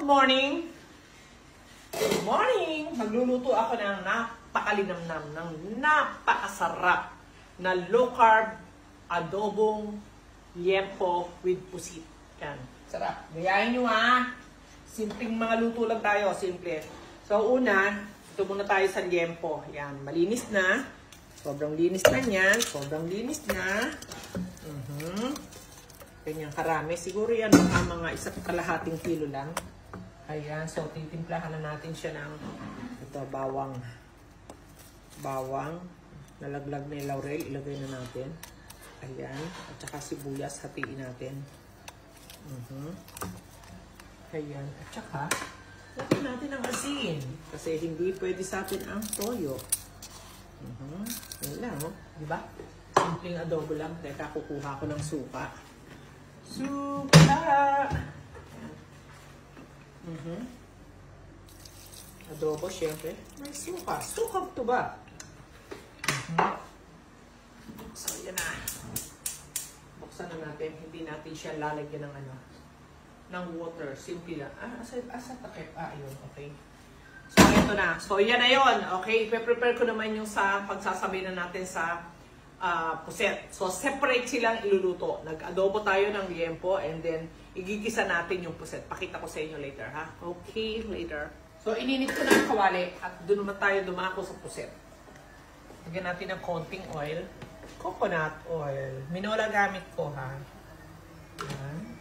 Good morning! Good morning! Magluluto ako ng napakalinamnam, ng napakasarap na low-carb adobong liempo with pusit. Yan. Sarap. Gayahin nyo ha. Simpleng mga luto lang tayo. Simple. So una, ito muna tayo sa liempo. Yan. Malinis na. Sobrang linis na yan. Sobrang linis na. Ganyan karami. Siguro yan mga 1.5 kilo lang. Ayan. So, titimplahan na natin siya ng ito, bawang. Bawang. Nalaglag na yung laurel. Ilagay na natin. Ayan. At saka sibuyas. Hatiin natin. Ayan. At saka, lagyan natin ang asin. Kasi hindi pwede sa atin ang toyo. Yan lang, oh. Diba? Simpleng adobo lang. Teka, kukuha ko ng suka. Suka! Adobo, syempre. May suka. Suka to ba? So, yan na. Buksan na natin. Hindi natin siya lalagyan ng ano, ng water. Simple lang. Asa takip. Ayun. Okay. So, ito na. So, yan na yun. Okay. Ipe-prepare ko naman yung sa pagsasabay na natin sa puset. So, separate silang iluluto. Nag-adobo tayo ng liempo and then igigisa natin yung puset. Pakita ko sa inyo later, ha? Okay, later. So, ininit ko na ang kawali at doon naman tayo dumako sa puset. Lagyan natin ng konting oil. Coconut oil. Minola gamit ko, ha? Ayan.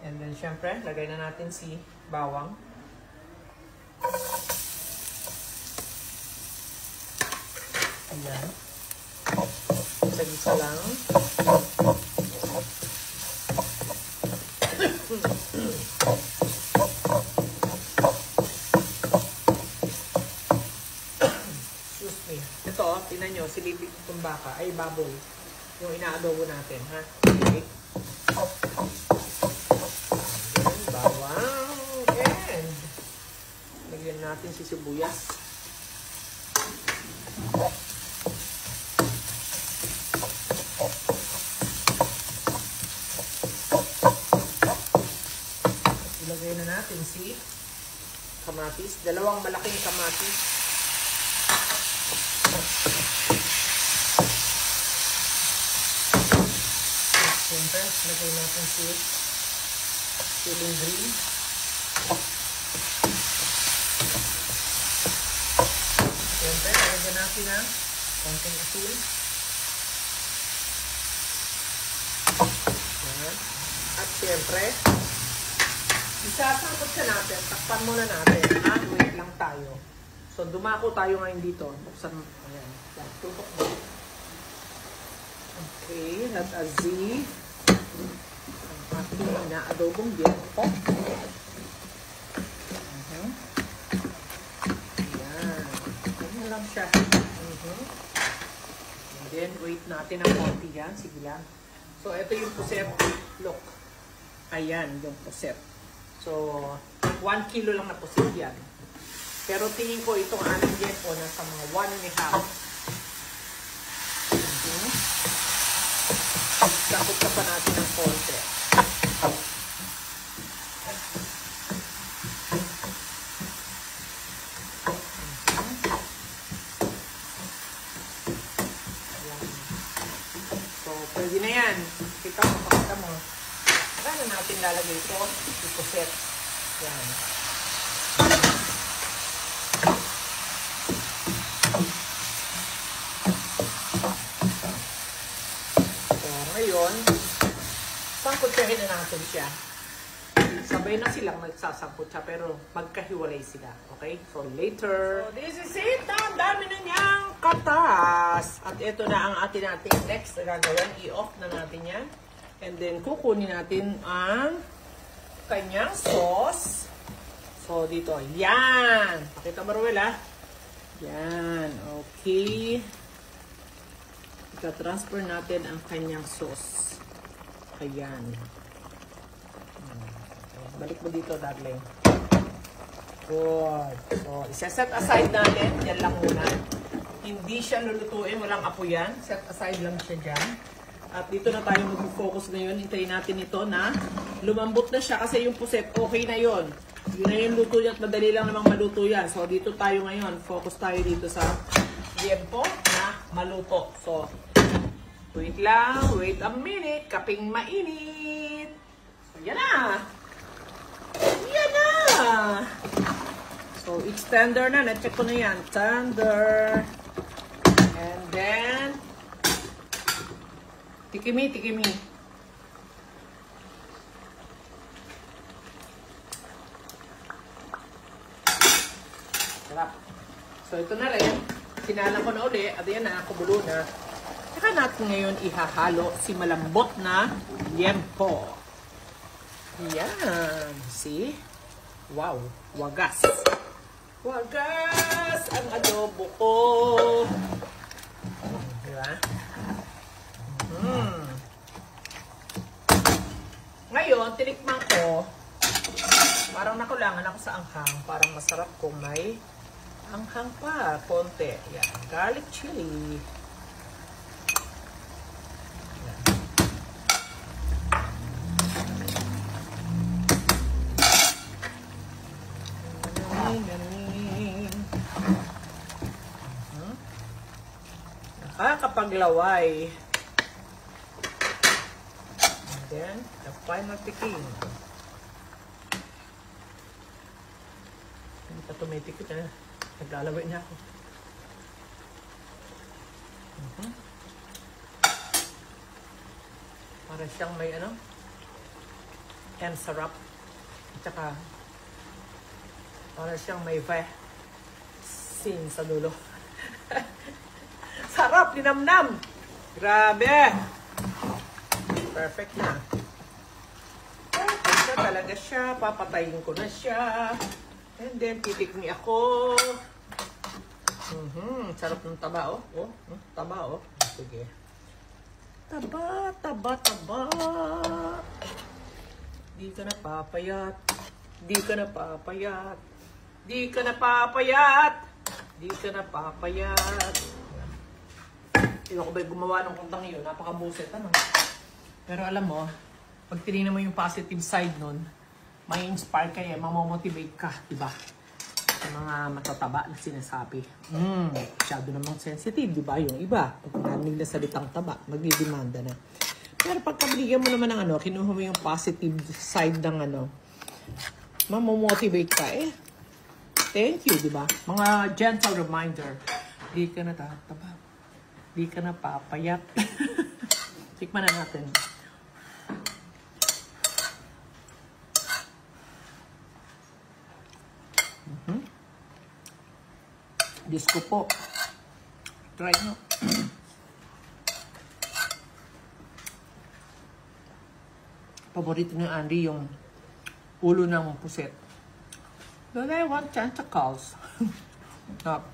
And then, syempre, lagay na natin si bawang. Ayan. Isa-isa lang. Excuse me. Ito, tinan nyo, silipig itong baka. Ay, baboy. Yung inaadobo natin, ha? Okay. Ayan, bawang. And lagyan natin si sibuyas. Ilagay na natin si kamatis. 2 malaking kamatis. Siyempre, lagay natin si siling green. Siyempre, lagyan natin ng konting asin. At siyempre, isasangkot siya natin. Takpan muna natin. Wait lang tayo. So, dumako tayo ngayon dito. Buksan mo. Ayan. Tutok mo. Okay. At azi. Ang aking inaadobong liempo. Ayan. Ganyan lang siya. And then, wait natin ang konti yan. Sige lang. So, ito yung puset. Look. Ayan, yung puset. So, 1 kilo lang na pusit yan. Pero tingin ko itong aming liempo nasa mga 1.5. Sakot ka pa natin ng konti. So, pwede na yan. Kita mo, pakita mo. Saan na natin lalagay ito? Ipuset. Yan. So, ngayon, sangkutsahin na natin siya. Sabay na silang nagsasangkot siya, pero magkahiwalay sila. Okay? So, later. So, this is it. Ang dami na niyang katas. At ito na ang ating next na gagawin. I-off na natin yan. And then, kukunin natin ang kanyang sauce. So, dito. Yan! Pakita mo, Ruel, ha? Yan. Okay. Ika-transfer natin ang kanyang sauce. Ayan. Balik mo dito, darling. Good. So, isa-set aside natin. Yan lang muna. Hindi siya lulutuin. Walang apoy yan. Set aside lang siya dyan. At dito na tayo mag-focus ngayon. Hintayin natin ito na lumambot na siya kasi yung puset okay na yon. Yun na yung luto niya at madali lang namang maluto yan. So, dito tayo ngayon. Focus tayo dito sa liempo na maluto. So, wait lang. Wait a minute. Kaping mainit. So, yan na. Yan na. So, it's tender na. Na-check ko na yan. Tender. And then, tikimi. Sarap. So, ito na rin. Sinala ko na uli. At yan na, kumulo na. Saka natin ngayon ihahalo si malambot na liempo. Yan. See? Wow. Wagas. Wagas ang adobo ko. Diba? Ngayon, tinikman ko. Parang nakulangan ako sa anghang. Parang masarap kung may anghang pa. Konti. Yan. Garlic chili. Ganing. Nakakapaglaway. And then, the final tiking. Hindi pa tumitik na. Naglalaway na ako. Para siyang may ano? And sarap. At saka, para siyang may sin sa dulo. Sarap, linamnam. Grabe. Perfect na. Perfect na talaga siya. Papatayin ko na siya. And then, titikmi ako. Sarap ng taba, oh. Taba, oh. Sige. Taba. Di ka na papayat. Di ka na papayat. Hindi ako ba gumawa ng kuntang yun? Napakabuset, ano? Pero alam mo, pag tinignan mo yung positive side nun, may inspire ka mamomotivate ka, diba? Sa mga matataba na sinasabi. Masyado namang sensitive, diba? Yung iba, pag narinig na salitang taba, magdidemanda na. Pero pag kabigyan mo naman ng ano, kinuha mo yung positive side ng ano, mamomotivate ka thank you, diba? Mga gentle reminder. Di ka na tataba. Di ka na papayat. Tikman na natin. Diyos ko po. Try nyo. Paborito ni Andy yung ulo ng puset. Don't I want tentacles? Stop.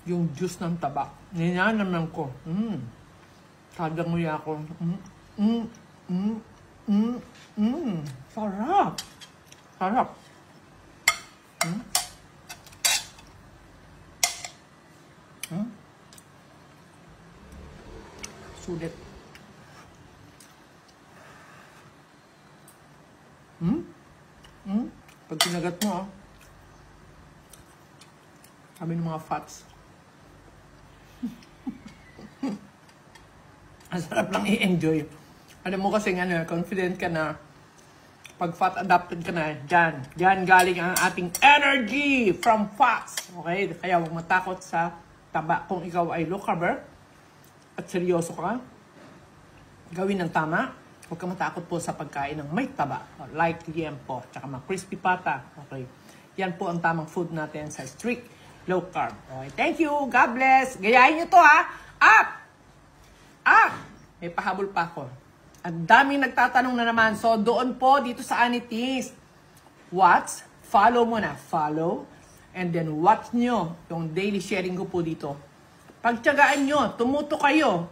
Yung juice ng taba. Ninanaman ko. Kadanguya ako. Sarap. Sarap. Sulit. Pag kinagat mo, sabi ng mga fats. Ang sarap lang i-enjoy. Alam mo kasi nga, confident ka na pag fat adapted ka na, dyan galing ang ating energy from fats. Okay? Kaya huwag matakot sa taba. Kung ikaw ay low carber at seryoso ka, gawin ng tama, huwag ka matakot po sa pagkain ng may taba. Like liempo, tsaka mga crispy pata. Okay? Yan po ang tamang food natin sa strict low carb. Okay? Thank you. God bless. Gayahin nyo to, ha? Up! May pahabol pa ako. Ang daming nagtatanong na naman. So, doon po, dito sa Anitis. Watch. Follow mo na. Follow. And then, watch nyo yung daily sharing ko po dito. Pagtyagaan nyo. Tumuto kayo.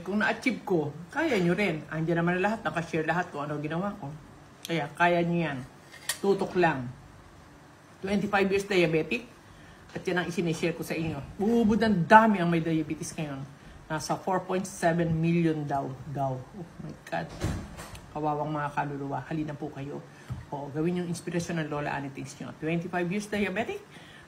Kung na-achieve ko, kaya nyo rin. Andiyan naman lahat. Nakashare lahat kung ano ginawa ko. Kaya, kaya nyo yan. Tutok lang. 25 years diabetic. At yan ang isinishare ko sa inyo. Ubud ng dami ang may diabetes ngayon. Nasa 4.7 million daw. Oh my God. Kawawang mga kaluluwa. Halina po kayo. O, gawin yung inspirasyon ng Lola Annie Tings nyo. 25 years diabetic.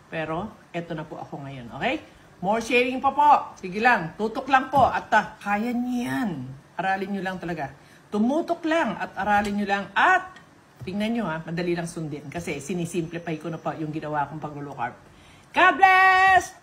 Pero, eto na po ako ngayon. Okay? More sharing pa po. Sige lang. Tutok lang po. At kaya niyo yan. Aralin nyo lang talaga. Tumutok lang at aralin nyo lang. At, tingnan nyo madali lang sundin. Kasi sinisimplify ko na po yung ginawa kong pag-low carb. God bless!